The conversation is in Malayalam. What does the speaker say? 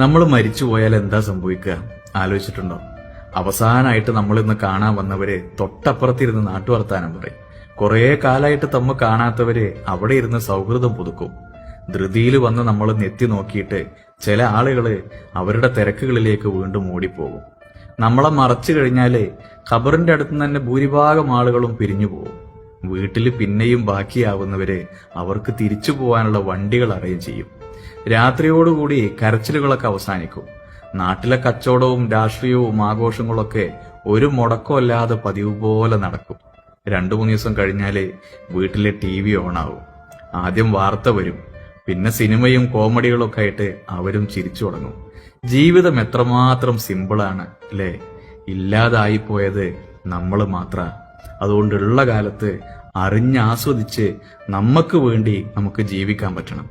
നമ്മൾ മരിച്ചു പോയാൽ എന്താ സംഭവിക്കുക ആലോചിച്ചിട്ടുണ്ടോ? അവസാനായിട്ട് നമ്മൾ ഇന്ന് കാണാൻ വന്നവര് തൊട്ടപ്പുറത്തിരുന്ന് നാട്ടുവർത്താനം പറയും. കുറെ കാലായിട്ട് തമ്മ കാണാത്തവര് അവിടെ ഇരുന്ന് സൗഹൃദം പുതുക്കും. ധൃതിയിൽ വന്ന് നമ്മൾ നെത്തി നോക്കിയിട്ട് ചില ആളുകള് അവരുടെ തിരക്കുകളിലേക്ക് വീണ്ടും ഓടിപ്പോകും. നമ്മളെ മറച്ചു കഴിഞ്ഞാല് ഖബറിന്റെ അടുത്ത് തന്നെ ഭൂരിഭാഗം ആളുകളും പിരിഞ്ഞു പോകും. വീട്ടിൽ പിന്നെയും ബാക്കിയാവുന്നവര് അവർക്ക് തിരിച്ചു പോകാനുള്ള വണ്ടികൾ അറേഞ്ച് ചെയ്യും. രാത്രിയോടുകൂടി കരച്ചിലുകളൊക്കെ അവസാനിക്കും. നാട്ടിലെ കച്ചവടവും രാഷ്ട്രീയവും ആഘോഷങ്ങളൊക്കെ ഒരു മുടക്കമല്ലാതെ പതിവ് പോലെ നടക്കും. 2-3 ദിവസം കഴിഞ്ഞാല് വീട്ടിലെ TV ഓണാവും. ആദ്യം വാർത്ത വരും, പിന്നെ സിനിമയും കോമഡികളൊക്കെ ആയിട്ട് അവരും ചിരിച്ചു തുടങ്ങും. ജീവിതം എത്രമാത്രം സിമ്പിളാണ് അല്ലേ? ഇല്ലാതായിപ്പോയത് നമ്മൾ മാത്ര. അതുകൊണ്ടുള്ള കാലത്ത് അറിഞ്ഞാസ്വദിച്ച് നമുക്ക് വേണ്ടി നമുക്ക് ജീവിക്കാൻ പറ്റണം.